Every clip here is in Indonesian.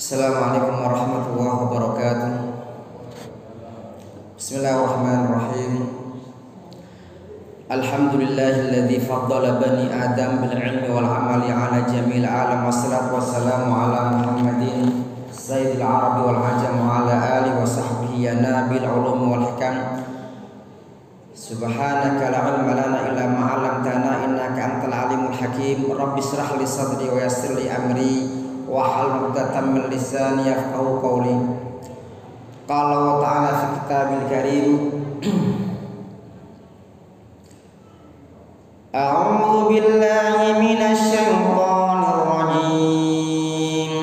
Assalamualaikum warahmatullahi wabarakatuh. Bismillahirrahmanirrahim. Alhamdulillahilladzi faddala bani Adam bil ilmi wal amali ala jamil alam, wassalatu wassalamu ala Muhammadin sayyidil arabi wal ajam wa ala alihi wa sahbihi ya nabil ulum wal hikam. Subhanaka la ilma lana illa ma 'allamtana innaka antal alimul hakim. Rabbi shrah li sadri wa yassir li amri wahlul 'uqdatam min lisani yafqahu qawli. Qala wa ta'ala fi kitabil karim. A'udzu billahi minasy syaithanir rajim.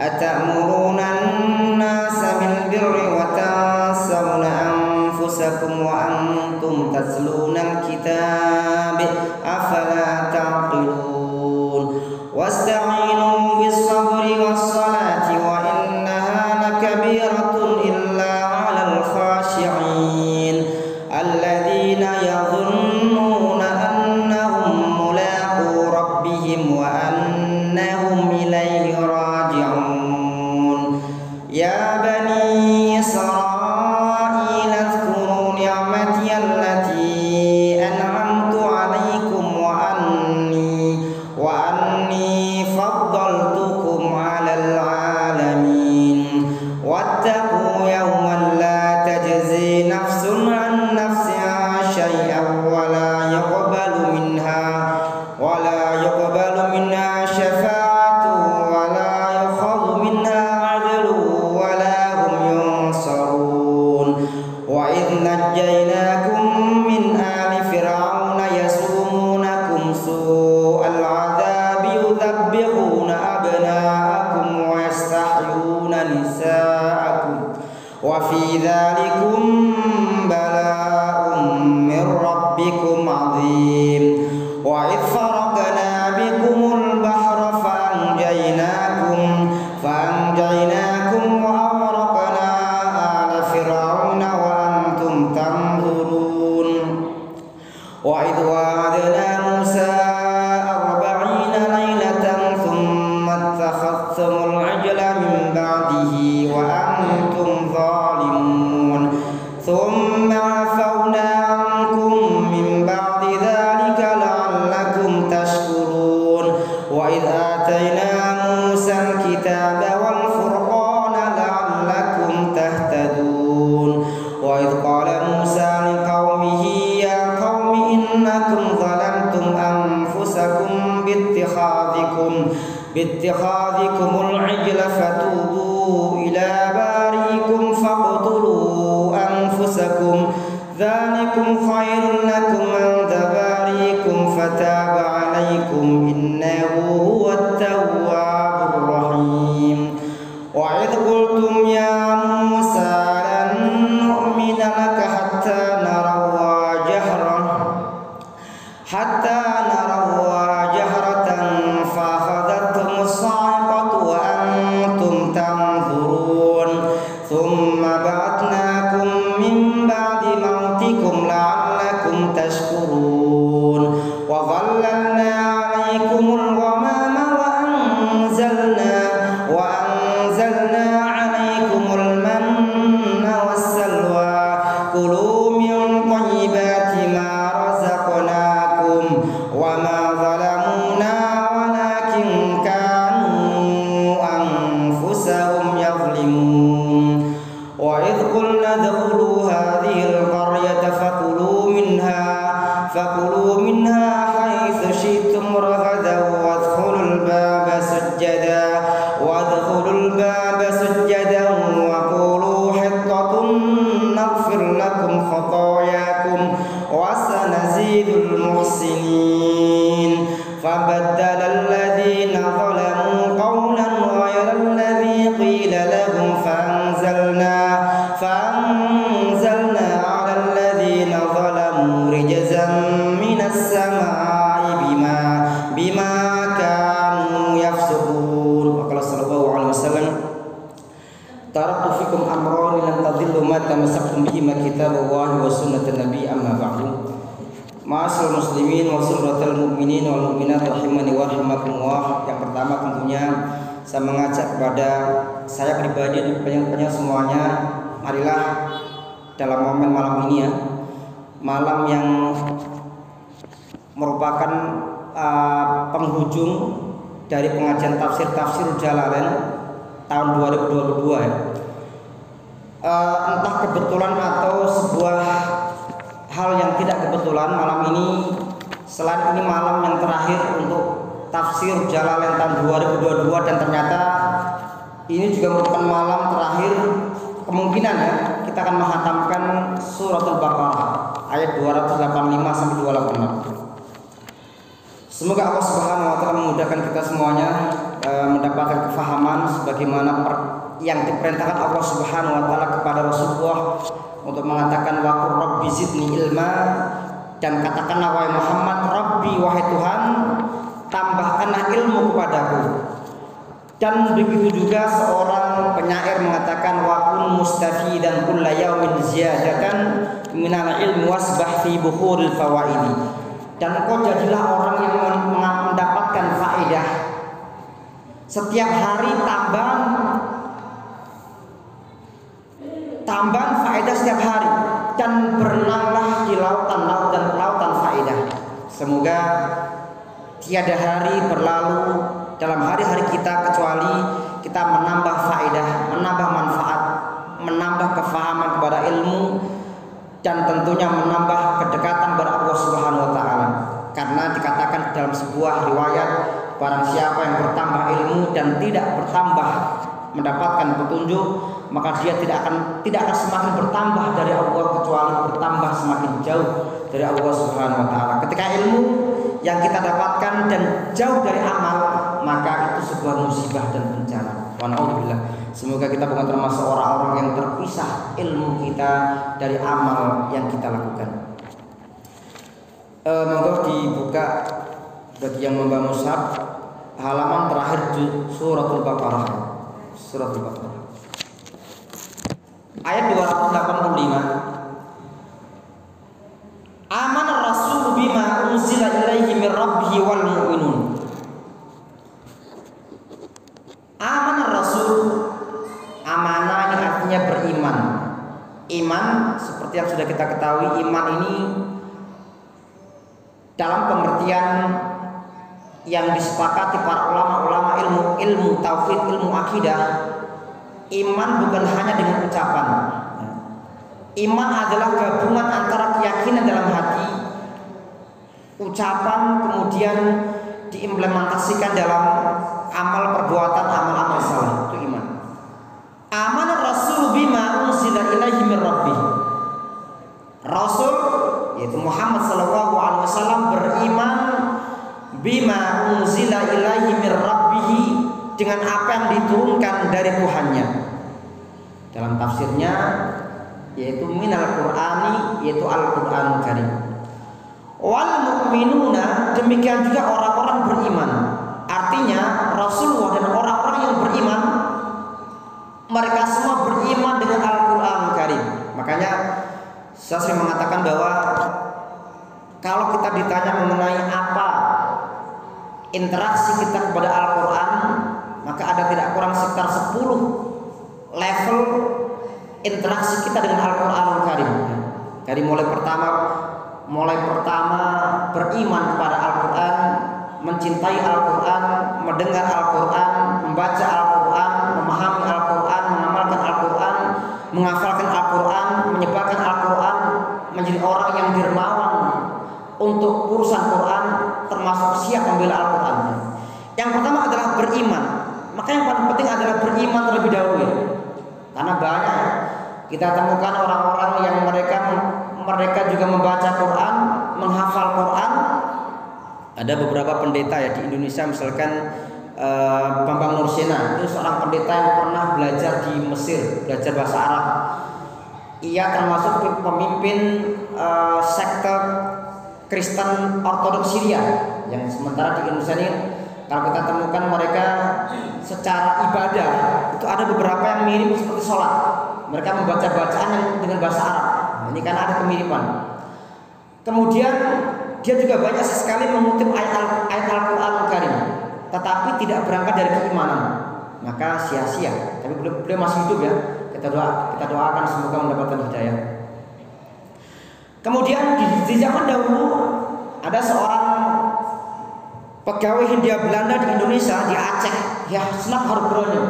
Atamuruna an-nasa bil birri wa tansawna anfusakum wa antum tatluna al-kitab afala taqilun. Wasta'inu bis-sabri was-salati wa innaha lakabiratun illa 'alal khashi'in alladzina yadhunnuna annahum mulaqu rabbihim wa annahum ilaihi raji'un. Ya bani Israil adhkuru ni'mati allati an'amtu 'alaikum wa anni faddaltukum 'alal 'alamin. Wattaqu yawman la tajzi nafsun 'an nafsin syai'an wa la yuqbalu minha syafa'atun wa la yukhadhu minha 'adlun wa la hum yunsarun. Wa idh najjaynakum min ali fir'auna yasumunakum su'al 'adzabi yudhabbihuna abna'akum wa yastahyuna nisa'akum wa fi dhalikum bala'un min rabbikum 'azim. Wa idh faraqna bikumul bahra fa'anjaynakum wa aghraqna ala fir'auna wa antum tanzurun. Wa idh wa'adna Musa 40 laylatan thumma ittakhadhtumul 'ijla min ba'dihi wa antum zalimun. Thumma 'afawna 'ankum min ba'di dhalika la'allakum tashkurun. Wa idh atayna Musa al-kitaba wal furqana la'allakum tahtadun. Wa idh qala Musa liqaumihi ya qaumi innakum zalamtum anfusakum bittikhadhikumul 'ijla fatubu ila bari'ikum faqtulu anfusakum dzalikum khairun lakum 'inda bari'ikum fataba 'alaikum innahu huwat tawwabur rahim. Wa idh qultum ya Musa lan nu'mina laka hatta nara jahratan fa akhadhatkumus sa'iqatu wa antum tanzurun. Thumma ba'athnakum min ba'di mautikum la'allakum tashkurun. Wa dhallalna 'alaikumul ghamama wa anzalna 'alaikumul manna wassalwa. Kulu min thayyibati ma razaqnakum wa ma zalamuna walakin kanu anfusahum yazlimun. Wa idh qulna adkhulu hadhil qaryata fakulu minha haitsu syi'tum ragadan wadkhulul baba sujjadan wa qulu hittatun naghfir lakum khatayakum wa sanazidul muhsinin. Fabaddala alladhina zalamu qawlan ghayra alladhi qila lahum فأنزلنا على الذين ظلموا رجزا من السماء بما كانوا يفسقون. وقال صلى الله عليه وسلم taraktu fikum amran lan tadillu ma tamassaktum bihi ma kitaballahi wa sunnatin nabi amma ba'du. Ma'asyiral muslimin wa surratal mu'minin wal mu'minat rahimani wa rahimakumullah. Yang pertama tentunya saya mengajak kepada saya pribadi dan pendengar semuanya, marilah dalam momen malam ini ya, malam yang merupakan penghujung dari pengajian tafsir Jalalain tahun 2022 ya. Entah kebetulan atau sebuah hal yang tidak kebetulan, malam ini selain ini malam yang terakhir untuk tafsir Jalalain tahun 2022 dan ternyata ini juga merupakan malam terakhir kemungkinan ya kita akan menghatamkan suratul Baqarah ayat 285 sampai 286. Semoga Allah Subhanahu wa taala memudahkan kita semuanya mendapatkan kefahaman sebagaimana yang diperintahkan Allah Subhanahu wa taala kepada Rasulullah untuk mengatakan wa qur rabbi zidni ilma, dan katakanlah wahai Muhammad, Rabbi wahai Tuhan, tambahkanlah ilmu kepadaku. Dan begitu juga seorang penyair mengatakan wa kun mustafidan kulla yaumin ziyadatan minal ilmi wasbah fi buhuril fawaidi. Dan engkau jadilah orang yang mendapatkan faedah setiap hari, tambahan faedah setiap hari, dan berenanglah di lautan faedah. Semoga tiada hari berlalu dalam hari-hari kita kecuali kita menambah faedah, menambah manfaat, menambah kefahaman kepada ilmu, dan tentunya menambah kedekatan kepada Allah Subhanahu wa taala. Karena dikatakan dalam sebuah riwayat, barang siapa yang bertambah ilmu dan tidak bertambah mendapatkan petunjuk, maka dia tidak akan semakin bertambah dari Allah kecuali bertambah semakin jauh dari Allah Subhanahu wa taala. Ketika ilmu yang kita dapatkan dan jauh dari amal, maka itu sebuah musibah dan bencana. Walhamdulillah. Semoga kita bukan termasuk orang-orang yang terpisah ilmu kita dari amal yang kita lakukan. Monggo dibuka bagi yang membawa mushaf halaman terakhir di suratul Baqarah. Suratul Baqarah. Ayat 285. Amana ar-rasul bima unzila ilaihi min rabbih wal mu'minun. Amana ar-rasul, amanah ini artinya beriman. Iman seperti yang sudah kita ketahui, iman ini dalam pengertian yang disepakati para ulama ilmu tauhid, ilmu akidah, iman bukan hanya dengan ucapan. Iman adalah gabungan antara keyakinan dalam hati, ucapan, kemudian diimplementasikan dalam amal perbuatan, amal-amal saleh. Itu iman. Amanah Rasul bima unzila ilaihi min rabbih. Rasul yaitu Muhammad sallallahu alaihi wasallam beriman bima unzila ilaihi min rabbih, dengan apa yang diturunkan dari Tuhannya. Dalam tafsirnya yaitu minal Qur'ani, yaitu Al-Qur'an Karim. Wal mu'minuna, demikian juga orang-orang beriman. Artinya Rasulullah dan orang-orang yang beriman, mereka semua beriman dengan Al-Qur'an Karim. Makanya saya sering mengatakan bahwa kalau kita ditanya mengenai apa interaksi kita kepada Al-Quran, maka ada tidak kurang sekitar 10 level interaksi kita dengan Al-Quran Karim. Dari mulai pertama beriman kepada Al-Quran, mencintai Al-Quran, mendengar Al-Quran, membaca Al-Quran, memahami Al-Quran, mengamalkan Al-Quran, menghafalkan Al-Quran, menyebarkan Al-Quran, menjadi orang yang dermawan untuk urusan Quran, termasuk siap membela Al-Quran. Yang pertama adalah beriman. Maka yang paling penting adalah beriman terlebih dahulu ya. Karena banyak kita temukan orang-orang yang mereka juga membaca Quran, menghafal Quran. Ada beberapa pendeta ya di Indonesia, misalkan Bambang Nursena, itu seorang pendeta yang pernah belajar di Mesir, belajar bahasa Arab. Ia termasuk pemimpin sekte Kristen Ortodoks Syria, yang sementara di Indonesia ini kalau kita temukan mereka secara ibadah itu ada beberapa yang mirip seperti sholat. Mereka membaca bacaan yang dengan bahasa Arab. Ini karena ada kemiripan. Kemudian dia juga banyak sekali mengutip ayat Al-Quran Karim, tetapi tidak berangkat dari keimanan. maka sia-sia. Tapi beliau masih hidup ya. Kita doakan semoga mendapatkan hidayah. Kemudian di zaman dahulu ada seorang pegawai Hindia Belanda di Indonesia, di Aceh, ya Snap Harbronyo,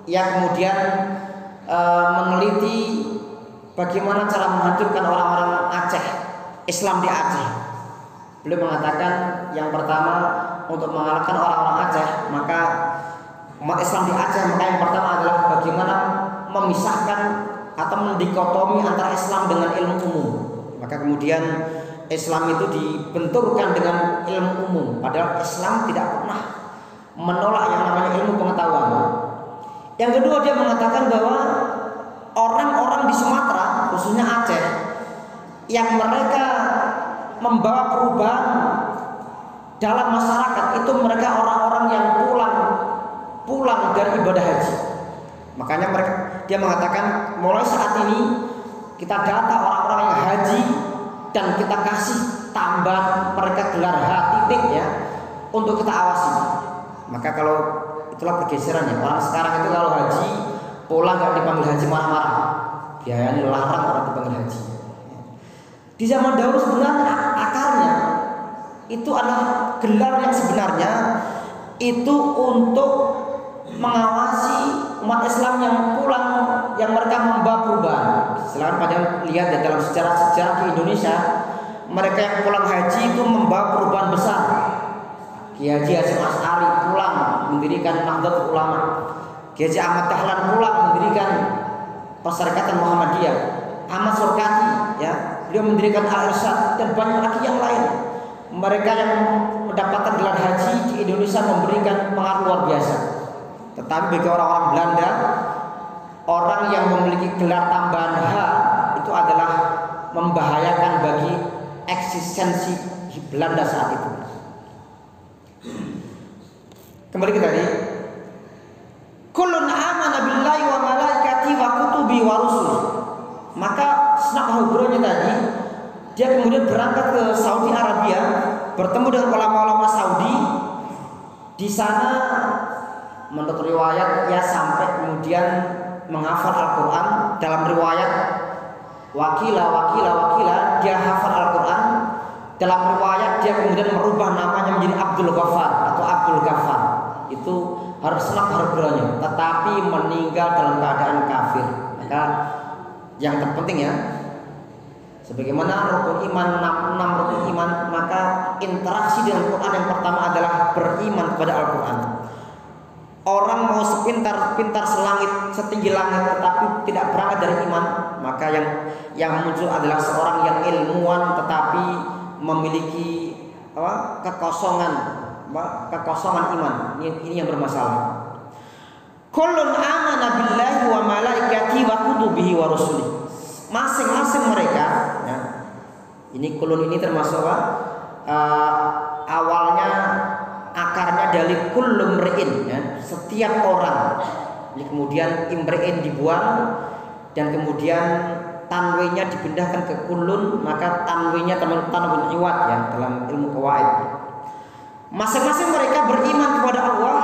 yang kemudian meneliti bagaimana cara menghancurkan orang-orang Aceh, Islam di Aceh. Beliau mengatakan yang pertama untuk mengalahkan orang-orang Aceh, maka umat Islam di Aceh, maka yang pertama adalah bagaimana memisahkan atau mendikotomi antara Islam dengan ilmu umum. Maka kemudian Islam itu dibenturkan dengan ilmu umum, padahal Islam tidak pernah menolak yang namanya ilmu pengetahuan. Yang kedua, dia mengatakan bahwa orang-orang di Sumatera, khususnya Aceh, yang mereka membawa perubahan dalam masyarakat itu mereka orang-orang yang pulang dari ibadah haji. Makanya dia mengatakan mulai saat ini kita data orang-orang yang haji dan kita kasih tambahan mereka gelar H titik ya untuk kita awasi. Maka kalau itulah pergeserannya, orang sekarang itu kalau haji pulang gak dipanggil haji marah-marah, biayanya larang orang dipanggil haji. Di zaman dahulu sebenarnya akarnya itu adalah gelar yang sebenarnya itu untuk mengawasi umat Islam yang pulang, yang mereka membawa perubahan. Selain pada lihat ya, dalam sejarah-sejarah di Indonesia, mereka yang pulang haji itu membawa perubahan besar. Kiai Haji Hasyim Asy'ari pulang mendirikan Nahdlatul Ulama. Kiai Haji Ahmad Dahlan pulang mendirikan Perserikatan Muhammadiyah. Ahmad Surkati ya, beliau mendirikan Al-Irsyad dan banyak lagi yang lain. Mereka yang mendapatkan gelar haji di Indonesia memberikan pengaruh luar biasa. Tetapi bagi orang-orang Belanda, orang yang memiliki gelar tambahan H itu adalah membahayakan bagi eksistensi Belanda saat itu. Kembali ke tadi, kullun amana billahi wa malaikati wa kutubi wa rusuli. Maka Snap Harbronyo tadi dia kemudian berangkat ke Saudi Arabia, bertemu dengan ulama-ulama Saudi. Di sana menurut riwayat ia sampai kemudian menghafal Al-Quran. Dalam riwayat wakila dia hafal Al-Quran. Dalam riwayat dia kemudian merubah namanya menjadi Abdul Ghaffar atau Abdul Ghaffar. Itu harus Snap Harbronyo, tetapi meninggal dalam keadaan kafir. Maka yang terpenting ya, sebagaimana rukun iman 6 rukun iman, maka interaksi dengan Quran yang pertama adalah beriman kepada Al-Quran. Orang mau sepintar selangit, setinggi langit, tetapi tidak berangkat dari iman, maka yang muncul adalah seorang yang ilmuwan tetapi memiliki kekosongan iman. Ini yang bermasalah. Kullun amana billahi wa malaikatihi wa kutubihi wa rusulihi. Masing-masing mereka ya, ini kulun ini termasuk awalnya akarnya dari kullum mri'in ya, setiap orang. Ini kemudian imri'in dibuang dan kemudian tanwinnya dipindahkan ke kulun, maka tanwinnya tanwin iwad ya dalam ilmu qawaid. Masing-masing mereka beriman kepada Allah,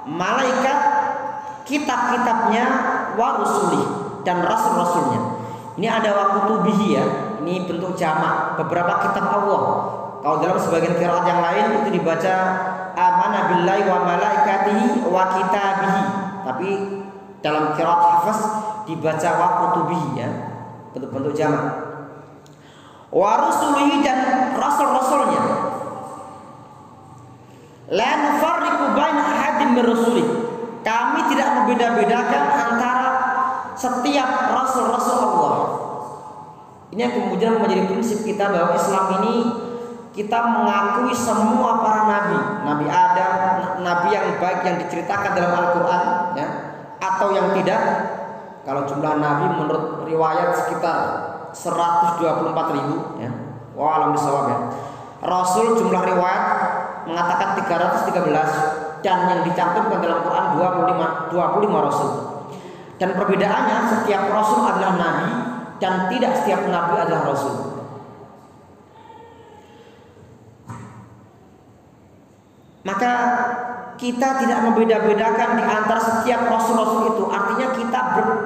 malaikat, kitab-kitabnya, wa rusuli dan rasul-rasulnya. Ini ada wakutubihi ya, ini bentuk jamak beberapa kitab Allah. Kalau dalam sebagian qiraat yang lain itu dibaca amana billahi wa malaikatihi wa kitabihi, tapi dalam qiraat Hafs dibaca wakutubihi ya, bentuk jamak. Wa rusulihi dan rasul-rasulnya. La nufarriqu baina ahadin min rusuli. Kami tidak membeda-bedakan antara setiap rasul-rasul Allah. Ini yang kemudian menjadi prinsip kita bahwa Islam ini kita mengakui semua para nabi, Nabi Adam, nabi yang baik yang diceritakan dalam Al-Quran ya, atau yang tidak. Kalau jumlah nabi menurut riwayat sekitar 124.000 ya. Wa alam bisawab ya. Rasul jumlah riwayat mengatakan 313 dan yang dicantumkan dalam Quran 25 rasul. Dan perbedaannya setiap rasul adalah nabi dan tidak setiap nabi adalah rasul. Maka kita tidak membeda-bedakan di antara setiap rasul-rasul itu. Artinya kita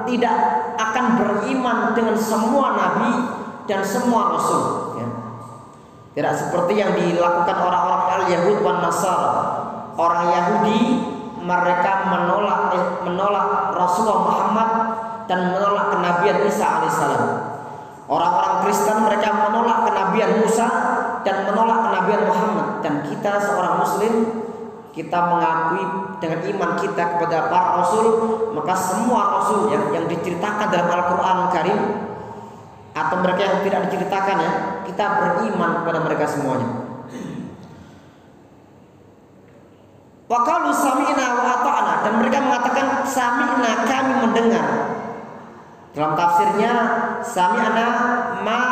tidak akan beriman dengan semua nabi dan semua rasul, ya. Tidak seperti yang dilakukan orang-orang al-Yahud wan Nasara. Orang Yahudi mereka menolak Rasulullah Muhammad dan menolak kenabian Isa alaihissalam. Orang-orang Kristen mereka menolak kenabian Musa dan menolak kenabian Muhammad. Dan kita seorang muslim, kita mengakui dengan iman kita kepada para rasul, maka semua rasul yang diceritakan dalam Al-Quran Karim atau mereka yang tidak diceritakan, ya, kita beriman kepada mereka semuanya. Wa qalu sami'na wa ata'na, dan mereka mengatakan sami'na, kami mendengar. Dalam tafsirnya sami'na ma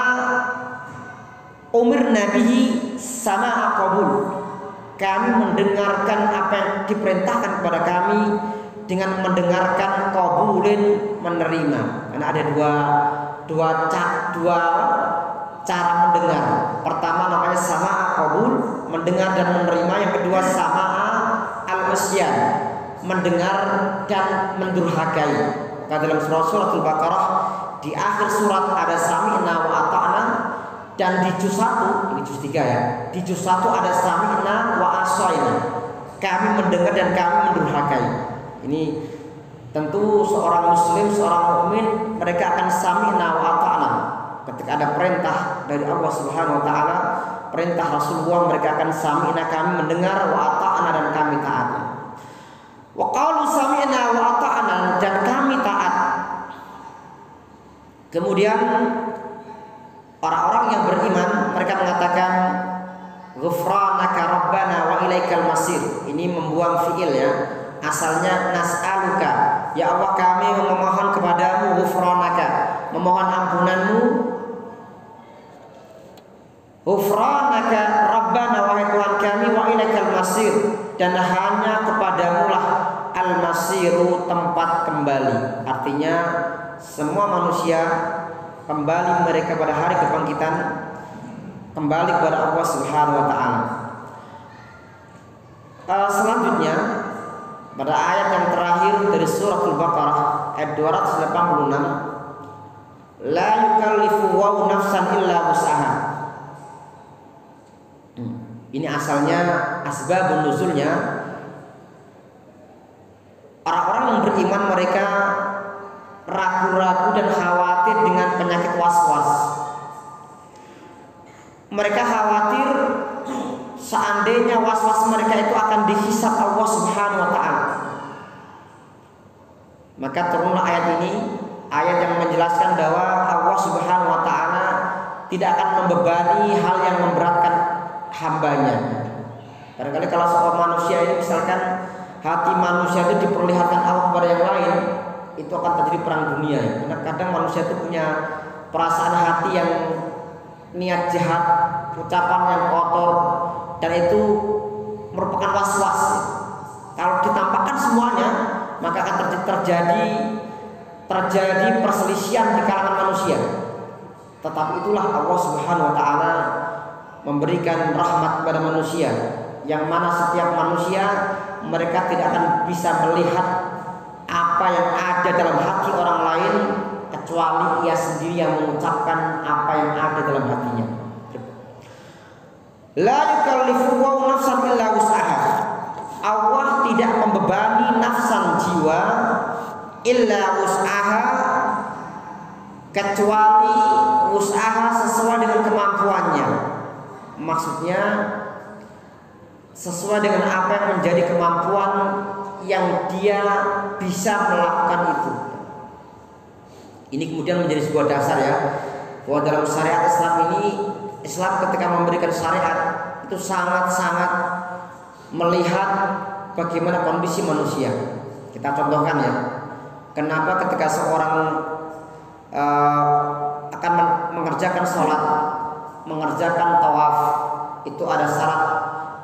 umirna bihi sama'a qabul. Kami mendengarkan apa yang diperintahkan kepada kami dengan mendengarkan qabulin, menerima. Karena ada dua cara mendengar. Pertama namanya sama'a qabul, mendengar dan menerima. Yang kedua sama'a al-isyan, mendengar dan mendurhakai. Karena dalam suratul Baqarah di akhir surat ada sami'na wa ata'na, dan di juz 1, ini juz 3 ya. Di juz 1 ada sami'na wa asaina. Kami mendengar dan kami mendurhakai. Ini tentu seorang muslim, seorang mukmin, mereka akan sami'na wa ata'na. Ketika ada perintah dari Allah Subhanahu wa taala, perintah Rasulullah, mereka akan sami'na, kami mendengar, wa ata'na, dan kami taat. Wa qalu sami'na wa ata'na, dan kami taat. Kemudian orang-orang yang beriman mereka mengatakan ghufranaka rabbana wa ilaikal masir. Ini membuang fiil, ya. Asalnya nas'aluka, ya Allah kami memohon kepadamu, ghufranaka, memohon ampunanmu. Ghufranaka rabbana, wahai Tuhan kami, wa ilaikal masir, dan hanya kepadamu lah al-masiru, tempat kembali. Artinya semua manusia kembali mereka pada hari kebangkitan, kembali kepada Allah Subhanahu wa taala. Selanjutnya pada ayat yang terakhir dari suratul Baqarah ayat 286, la yukallifu wa nafsan illa wus'aha. Ini asalnya, asbabun nuzulnya, orang-orang yang beriman mereka ragu-ragu dan khawatir dengan penyakit was-was. Mereka khawatir seandainya was-was mereka itu akan dihisab Allah Subhanahu wa taala. Maka turunlah ayat ini, ayat yang menjelaskan bahwa Allah Subhanahu wa taala tidak akan membebani hal yang memberatkan hambanya. Barangkali kalau seorang manusia ini misalkan hati manusia itu diperlihatkan Allah kepada yang lain, itu akan terjadi perang dunia. Karena kadang manusia itu punya perasaan hati yang niat jahat, ucapan yang kotor, dan itu merupakan was-was. Kalau ditampakkan semuanya, maka akan terjadi perselisihan di kalangan manusia. Tetapi itulah Allah Subhanahu wa taala memberikan rahmat kepada manusia, yang mana setiap manusia mereka tidak akan bisa melihat apa yang ada dalam hati orang lain kecuali ia sendiri yang mengucapkan apa yang ada dalam hatinya. La yukallifu nafsan illa wus'aha. Allah tidak membebani nafsan, jiwa, illa wus'aha, kecuali wus'aha, sesuai dengan kemampuannya. Maksudnya sesuai dengan apa yang menjadi kemampuan yang dia bisa melakukan itu. Ini kemudian menjadi sebuah dasar, ya, bahwa dalam syariat Islam ini, Islam ketika memberikan syariat itu sangat-sangat melihat bagaimana kondisi manusia. Kita contohkan, ya, kenapa ketika seorang akan mengerjakan sholat, mengerjakan tawaf, itu ada syarat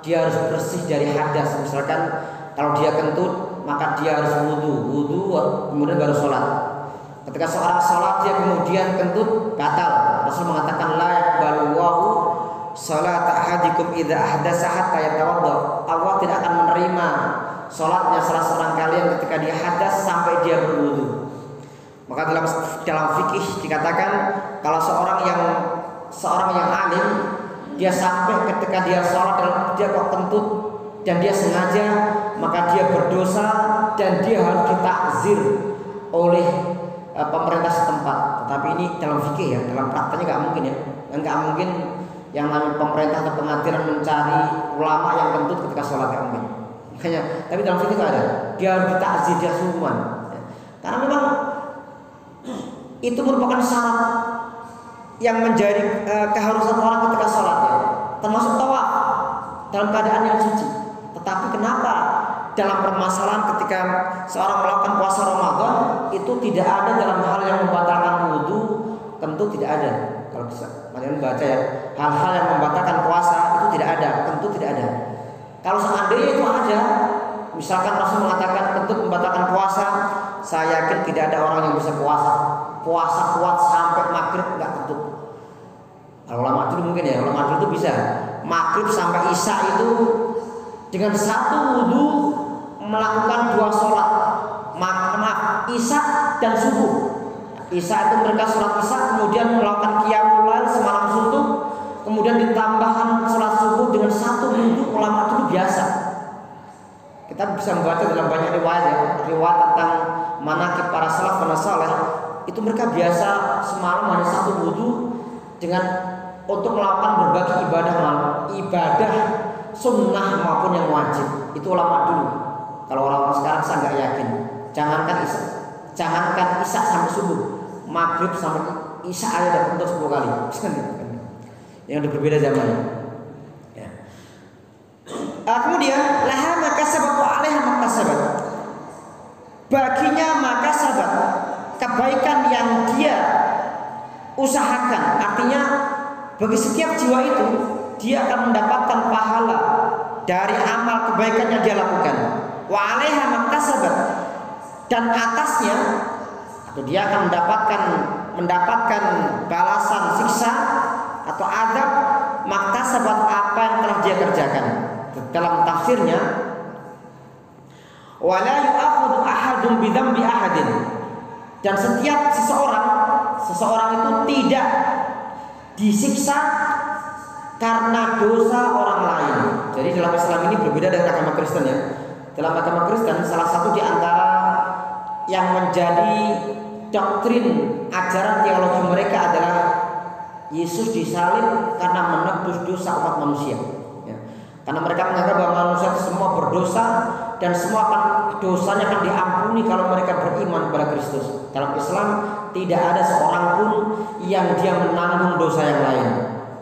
dia harus bersih dari hadas. Misalkan kalau dia kentut, maka dia harus wudu kemudian baru sholat. Ketika seorang sholat dia kemudian kentut, batal. Rasul mengatakan la yaqbalu Allahu salat ahadikum idza ahdatsa hatta yatawadda. Allah tidak akan menerima salatnya salah seorang kalian ketika dia hadas sampai dia berwudu. Maka dalam fikih dikatakan kalau seorang yang alim, dia sampai ketika dia sholat dia kok kentut dan dia sengaja, maka dia berdosa dan dia harus ditakzir oleh pemerintah setempat. Tetapi ini dalam fikih ya, dalam prakteknya nggak mungkin ya, nggak mungkin yang namanya pemerintah atau pengadilan mencari ulama yang kentut ketika sholat, nggak mungkin. Makanya, tapi dalam fikih itu ada, dia harus ditakzir, dia suruhan. Karena memang itu merupakan syarat yang menjadi keharusan orang ketika sholat ya, termasuk tawaf dalam keadaan yang suci. Tetapi kenapa dalam permasalahan ketika seorang melakukan puasa Ramadan itu tidak ada dalam hal yang membatalkan wudu, tentu tidak ada. Kalau bisa kalian baca ya, hal-hal yang membatalkan puasa itu tidak ada, tentu tidak ada. Kalau seandainya itu ada, misalkan Rasul mengatakan tentu membatalkan puasa, saya yakin tidak ada orang yang bisa puasa kuat sampai maghrib nggak tentu. Kalau ulama dulu mungkin ya, ulama dulu itu bisa maghrib sampai isya itu dengan satu wudu melakukan 2 sholat, maaf isya dan subuh. Isya itu mereka sholat isya, kemudian melakukan qiyamul lail semalam suntuk, kemudian ditambahkan sholat subuh dengan 1 wudu. Ulama dulu biasa. Kita bisa membaca dalam banyak riwayat tentang manaqib para salaf dan saleh. Itu mereka biasa semalam hanya 1 wudu dengan untuk melakukan berbagai ibadah sunnah maupun yang wajib. Itu ulama dulu. Kalau orang sekarang saya nggak yakin. Jangankan isya sampai subuh, maghrib sampai isya aja dapat untuk 10 kali. Yang udah berbeda zaman. Ya. Kemudian laha makasabat wa alaiha makasabat. Baginya makasabat, kebaikan yang dia usahakan, artinya bagi setiap jiwa itu dia akan mendapatkan pahala dari amal kebaikan yang dia lakukan. Wa 'alaiha maktasabat, dan atasnya atau dia akan mendapatkan balasan siksa atau azab maktasabat apa yang telah dia kerjakan. Dalam tafsirnya, wala yu'akhadhu ahadun bidzambi ahadin, dan setiap seseorang itu tidak disiksa karena dosa orang lain. Jadi dalam Islam ini berbeda dengan agama Kristen ya. Dalam agama Kristen salah satu di antara yang menjadi doktrin ajaran teologi mereka adalah Yesus disalib karena menebus dosa umat manusia. Ya. Karena mereka menganggap bahwa manusia semua berdosa dan semua dosanya akan diampuni kalau mereka beriman kepada Kristus. Dalam Islam tidak ada seorang pun yang dia menanggung dosa yang lain.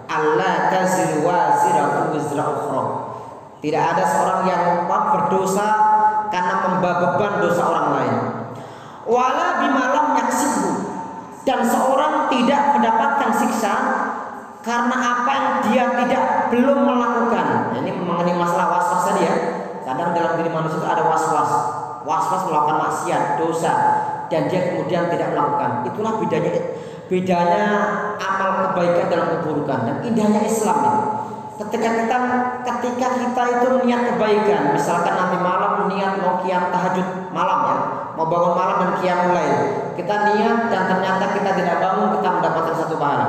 Allah taziru waziratu wizra ukhra. Tidak ada seorang yang berdosa karena membawa beban dosa orang lain. Wala bimalam yaksibhu, dan seorang tidak mendapatkan siksa karena apa yang dia belum melakukan. Ini mengenai masalah waswas tadi ya. Kadang dalam diri manusia itu ada waswas melakukan maksiat, dosa, dan dia kemudian tidak melakukan. Itulah bedanya amal kebaikan dalam keburukan dan indahnya Islam ini. Ketika kita itu niat kebaikan, misalkan nanti malam niat mau qiyam tahajud malam ya, mau bangun malam dan qiyamul lail, kita niat dan ternyata kita tidak bangun, kita mendapatkan 1 pahala.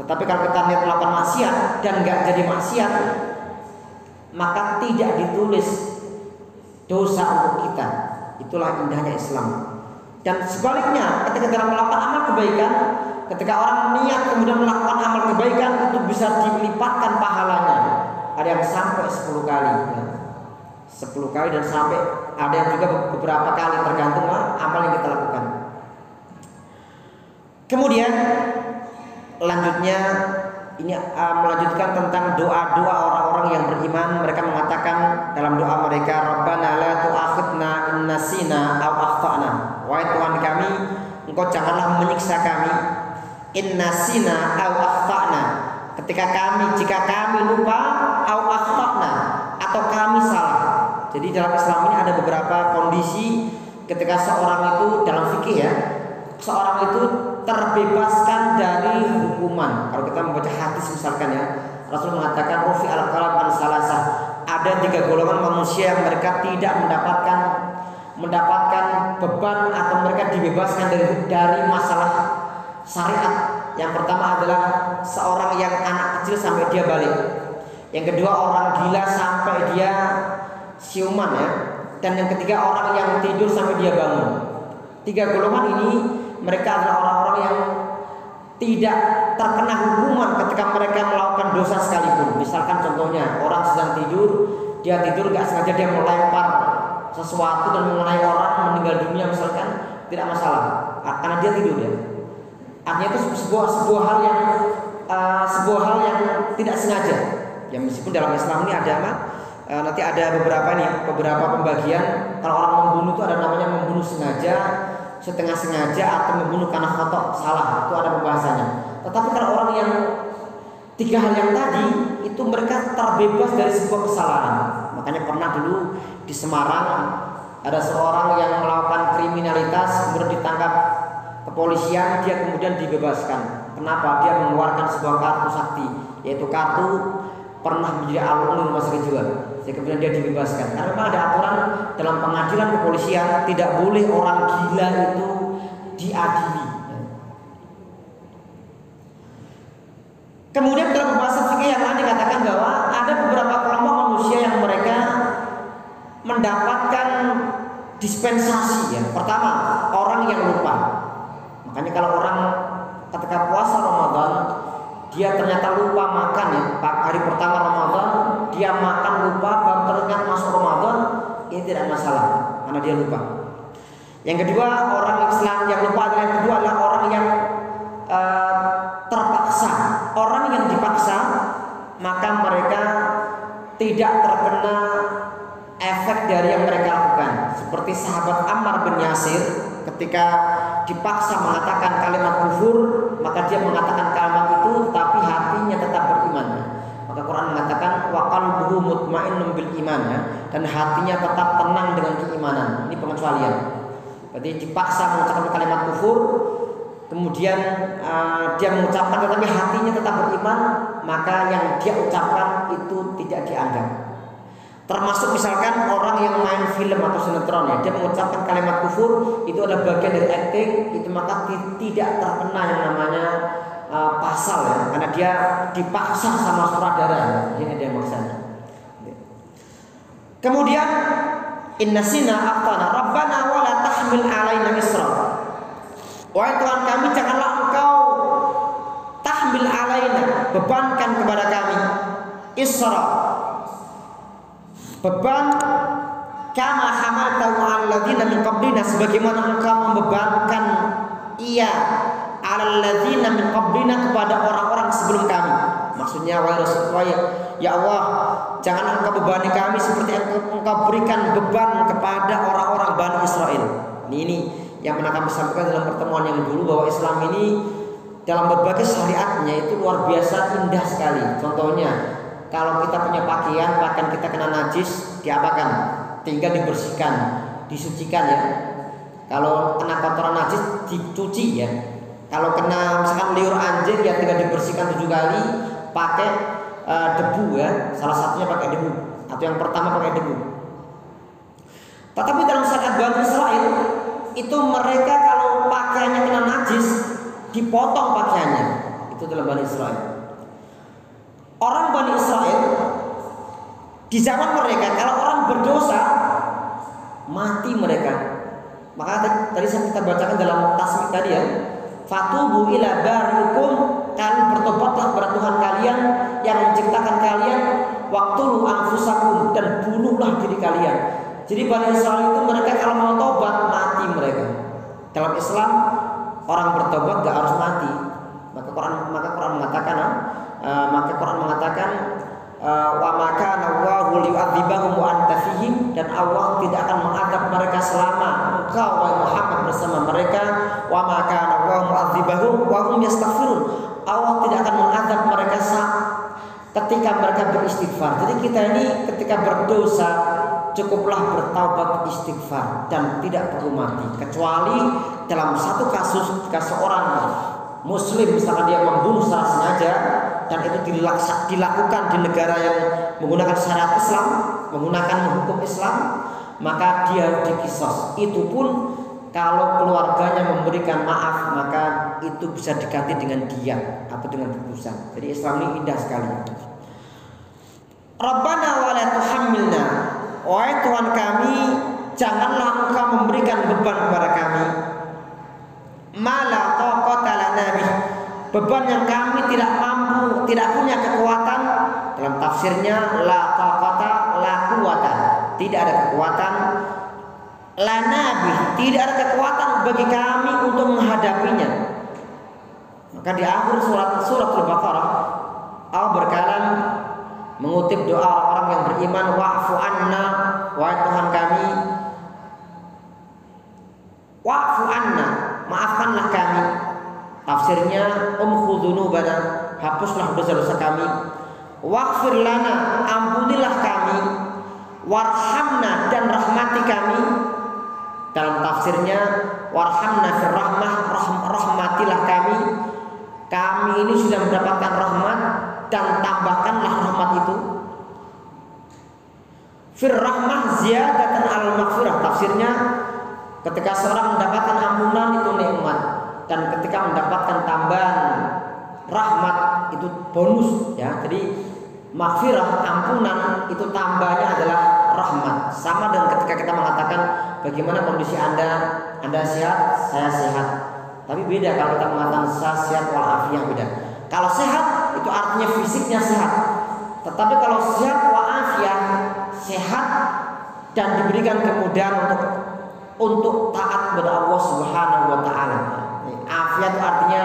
Tetapi kalau kita niat melakukan maksiat dan nggak jadi maksiat, maka tidak ditulis dosa untuk kita. Itulah indahnya Islam. Dan sebaliknya, ketika dalam melakukan amal kebaikan, ketika orang niat kemudian melakukan amal kebaikan, itu bisa dilipatkan pahalanya. Ada yang sampai 10 kali ya. 10 kali dan sampai ada yang juga beberapa kali, tergantung amal yang kita lakukan. Kemudian lanjutnya ini melanjutkan tentang doa-doa orang-orang yang beriman. Mereka mengatakan dalam doa mereka, Rabbana la tu'akhidna in nasina aw akhtana. Wahai Tuhan kami, Engkau janganlah menyiksa kami in nasina aw akhtana, jika kami lupa, aw akhtana, atau kami salah. Jadi dalam Islam ini ada beberapa kondisi ketika seorang itu dalam fikih ya, seorang itu terbebaskan dari hukuman. Kalau kita membaca hadis misalkan ya, Rasul mengatakan rufi al-qalam an salasah. Ada 3 golongan manusia yang mereka tidak mendapatkan beban atau mereka dibebaskan dari masalah syariat. Yang pertama adalah seorang yang anak kecil sampai dia balik. Yang kedua orang gila sampai dia siuman ya. Dan yang ketiga orang yang tidur sampai dia bangun. 3 golongan ini mereka adalah orang-orang yang tidak terkena hukuman ketika mereka melakukan dosa sekalipun. Misalkan contohnya orang sedang tidur, dia tidur gak sengaja dia melempar sesuatu dan mengenai orang meninggal dunia misalkan, tidak masalah karena dia tidur ya. Artinya itu sebuah hal yang tidak sengaja. Ya meskipun dalam Islam ini ada nanti ada beberapa pembagian. Kalau orang membunuh itu ada namanya membunuh sengaja, setengah sengaja, atau membunuh karena khotok salah, itu ada pembahasannya. Tetapi kalau orang yang 3 hal yang tadi itu mereka terbebas dari sebuah kesalahan. Makanya pernah dulu di Semarang ada seorang yang melakukan kriminalitas kemudian ditangkap kepolisian, dia kemudian dibebaskan. Kenapa? Dia mengeluarkan sebuah kartu sakti, yaitu kartu pernah menjadi alumni rumah sakit jiwa. Jadi kemudian dia dibebaskan. Karena memang ada aturan dalam pengadilan kepolisian, tidak boleh orang gila itu diadili. Kemudian dalam pembahasan fikih yang lain dikatakan bahwa ada beberapa kelompok manusia yang mereka mendapatkan dispensasi ya. Pertama, orang yang lupa. Makanya kalau orang ketika puasa Ramadan dia ternyata lupa makan ya, hari pertama Ramadan dia makan lupa, baru teringat masuk Ramadan, ini tidak masalah karena dia lupa. Yang kedua, orang Islam yang lupa adalah yang kedua adalah orang yang terpaksa. Orang yang dipaksa maka mereka tidak terkena efek dari yang mereka lakukan. Seperti sahabat Ammar bin Yasir ketika dipaksa mengatakan kalimat kufur, maka dia mengatakan kalimat itu tapi hatinya tetap beriman. Maka Quran mengatakan wa qalbuhu mutmainnun bil iman ya, dan hatinya tetap tenang dengan keimanan. Ini pengecualian. Berarti dipaksa mengucapkan kalimat kufur, kemudian dia mengucapkan tetapi hatinya tetap beriman, maka yang dia ucapkan itu tidak dianggap. Termasuk misalkan orang yang main film atau sinetron ya, dia mengucapkan kalimat kufur, itu adalah bagian dari acting, itu maka tidak terkena yang namanya pasal ya, karena dia dipaksa sama sutradara. Ini dia maksudnya. Kemudian innasina aqtana rabbana wa la tahmil alaina isra. Wahai Tuhan kami, janganlah Engkau tahmil alaina, bebankan kepada kami isra, beban kama hamaltahu 'alal ladzina min qablina, sebagaimana Engkau membebankan ia 'alal ladzina min qablina, kepada orang-orang sebelum kami. Maksudnya wahai Rasulullah, ya Allah, jangan Engkau bebani kami seperti Engkau berikan beban kepada orang-orang Bani Israel. Ini yang pernah kami sampaikan dalam pertemuan yang dulu, bahwa Islam ini dalam berbagai syariatnya itu luar biasa indah sekali. Contohnya, kalau kita punya pakaian kita kena najis, diapakan? Tinggal dibersihkan, disucikan ya. Kalau kena kotoran najis dicuci ya. Kalau kena misalkan liur anjing ya tinggal dibersihkan 7 kali pakai debu ya. Salah satunya pakai debu, atau yang pertama pakai debu. Tetapi dalam syariat Bani Israel itu mereka kalau pakaiannya kena najis dipotong pakaiannya. Itu dalam Bani Israel. Orang Bani Israel di zaman mereka kalau orang berdosa mati mereka. Maka tadi saya kita bacakan dalam tasbih tadi ya, fatubu ila barikum, kalian bertobatlah kepada Tuhan kalian yang menciptakan kalian, waqtulu anfusakum, dan bunuhlah diri kalian. Jadi Bani Israel itu mereka kalau mau tobat mati mereka. Dalam Islam orang bertobat gak harus mati. Maka Quran mengatakan wa maka Allahu liyu'adzibahum wa anta fihim, dan Allah tidak akan mengadab mereka selama engkau wahai Muhammad bersama mereka. Wa maka Allahu mu'adzibahum wa hum yastaghfirun. Allah tidak akan mengadab mereka ketika mereka beristighfar. Jadi kita ini ketika berdosa cukuplah bertaubat istighfar dan tidak perlu mati, kecuali dalam satu kasus ketika seorang muslim misalkan dia membunuh secara sengaja, dan itu dilakukan di negara yang menggunakan syariat Islam, menggunakan hukum Islam, maka dia harus dikisos. Itu pun kalau keluarganya memberikan maaf, maka itu bisa diganti dengan diat atau dengan tebusan. Jadi Islam ini indah sekali. Rabbana wa la tuhammilna, wahai Tuhan kami, janganlah Engkau memberikan beban kepada kami, ma la taqata lana bih, beban yang kami tidak mampu, tidak punya kekuatan. Dalam tafsirnya la taqata la quwata, tidak ada kekuatan, lana bih, tidak ada kekuatan bagi kami untuk menghadapinya. Maka di akhir surat Al-Baqarah Allah berkalam mengutip doa orang yang beriman, wa'fu anna, wahai Tuhan kami, wa'fu anna, maafkanlah kami. Tafsirnya khudunubana, hapuslah dosa-dosa kami. Waghfir lana, ampunilah kami. Warhamna, dan rahmati kami. Dalam tafsirnya warhamna fir rahmah, rahmatilah kami. Kami ini sudah mendapatkan rahmat, dan tambahkanlah rahmat itu. Fir rahmah ziyadatan al maghfirah, tafsirnya ketika seorang mendapatkan ampunan itu nikmat, dan ketika mendapatkan tambahan rahmat itu bonus ya. Jadi maghfirah, ampunan, itu tambahnya adalah rahmat. Sama dengan ketika kita mengatakan bagaimana kondisi Anda sehat, saya sehat. Tapi beda kalau kita mengatakan saya sehat walafiat, beda. Kalau sehat itu artinya fisiknya sehat. Tetapi kalau sehat walafiat, sehat dan diberikan kemudahan untuk taat kepada Allah Subhanahu wa taala. Afiat itu artinya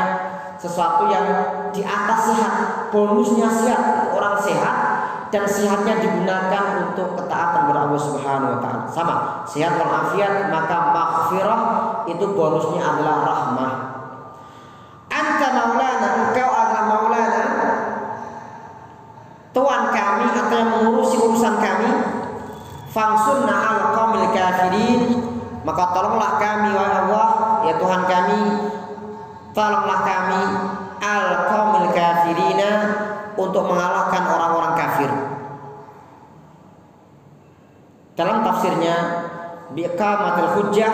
sesuatu yang di atas sehat, bonusnya sehat, orang sehat dan sehatnya digunakan untuk ketaatan kepada Allah Subhanahu wa taala. Sama, sehat walafiat, maka maghfirah itu bonusnya adalah rahmah. Anta maulana, engkau adalah maulana, Tuhan kami atau yang mengurusi urusan kami. Fangsurna al qaumil kafirin, maka tolonglah kami wahai Allah, ya Tuhan kami, tolonglah kami al qaumil kafirina, untuk mengalahkan orang-orang kafir. Dalam tafsirnya biqamatil hujjah,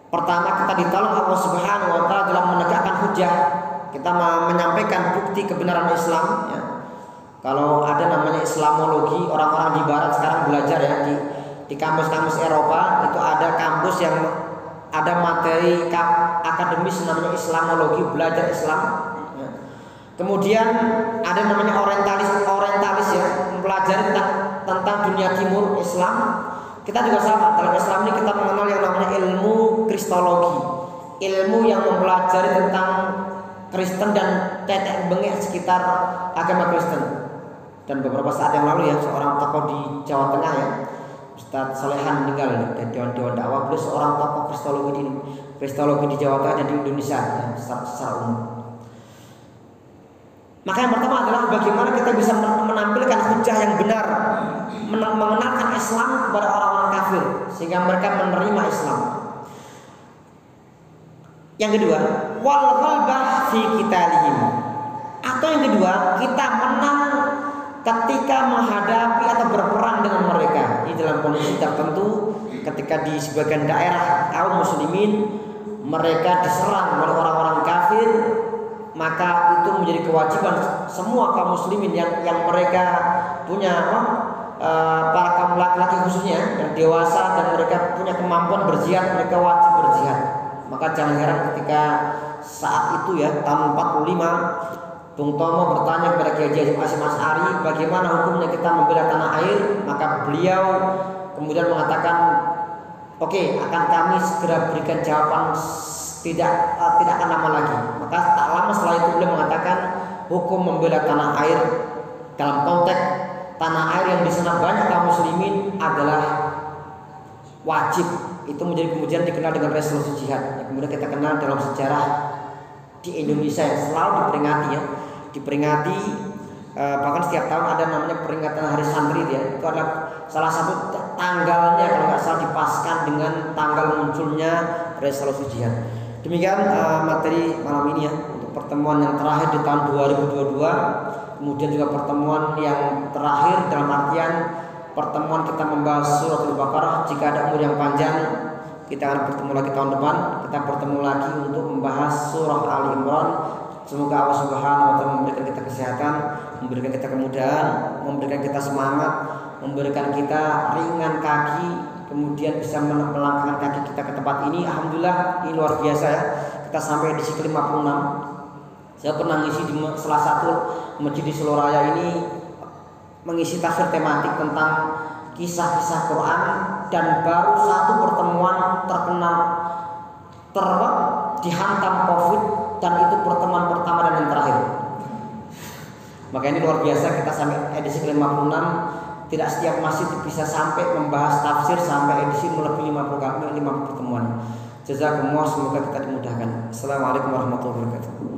pertama kita ditolong Allah Subhanahu wa taala dalam menegakkan hujjah. Kita menyampaikan bukti kebenaran Islam ya. Kalau ada namanya Islamologi, orang-orang di barat sekarang belajar ya, di kampus-kampus Eropa itu ada kampus yang ada materi akademis namanya Islamologi, belajar Islam ya. Kemudian ada namanya orientalis ya, mempelajari tentang dunia timur Islam. Kita juga sama, dalam Islam ini kita mengenal yang namanya ilmu kristologi, ilmu yang mempelajari tentang Kristen dan tetek bengek sekitar agama Kristen. Dan beberapa saat yang lalu ya, seorang tokoh di Jawa Tengah ya, Ustadz Solehan meninggal dari Dewan Dakwah. Beliau seorang tokoh kristologi di Jawa Tengah dan di Indonesia ya, secara umum. Maka yang pertama adalah bagaimana kita bisa menampilkan hujah yang benar, mengenalkan Islam kepada orang-orang kafir sehingga mereka menerima Islam. Yang kedua, wal ghalbah fi qitalihim, atau yang kedua, kita menang ketika menghadapi atau berperang dengan mereka. Di dalam kondisi tertentu, ketika di sebagian daerah kaum muslimin mereka diserang oleh orang-orang kafir, maka itu menjadi kewajiban semua kaum muslimin yang mereka punya para kaum laki-laki khususnya yang dewasa dan mereka punya kemampuan berjihad, mereka wajib berjihad. Maka jangan heran ketika saat itu ya, tahun 45, Bung Tomo bertanya kepada Kiai Haji Hasyim Asy'ari, bagaimana hukumnya kita membela tanah air? Maka beliau kemudian mengatakan, oke, akan kami segera berikan jawaban, tidak akan lama lagi. Maka tak lama setelah itu beliau mengatakan hukum membela tanah air dalam konteks tanah air yang di sana banyak kaum muslimin adalah wajib. Itu menjadi kemudian dikenal dengan resolusi jihad. Kemudian kita kenal dalam sejarah di Indonesia yang selalu diperingati bahkan setiap tahun ada namanya peringatan Hari Santri ya. Itu adalah salah satu tanggalnya kalau nggak salah dipaskan dengan tanggal munculnya resolusi jihad. Demikian materi malam ini ya, untuk pertemuan yang terakhir di tahun 2022, kemudian juga pertemuan yang terakhir dalam artian pertemuan kita membahas surat Al-Baqarah. Jika ada umur yang panjang, kita akan bertemu lagi tahun depan. Kita bertemu lagi untuk membahas surah Ali Imran. Semoga Allah Subhanahu wa taala memberikan kita kesehatan, memberikan kita kemudahan, memberikan kita semangat, memberikan kita ringan kaki, kemudian bisa melangkahkan kaki kita ke tempat ini. Alhamdulillah, ini luar biasa ya. Kita sampai di ke 56. Saya pernah ngisi di salah satu masjid di Solo Raya ini, mengisi tafsir tematik tentang kisah-kisah Quran, dan baru satu pertemuan terkena dihantam COVID, dan itu pertemuan pertama dan yang terakhir. Maka ini luar biasa, kita sampai edisi ke-56. Tidak setiap masjid bisa sampai membahas tafsir sampai edisi melebihi 50 pertemuan. Jazakumullah, semoga kita dimudahkan. Assalamualaikum warahmatullahi wabarakatuh.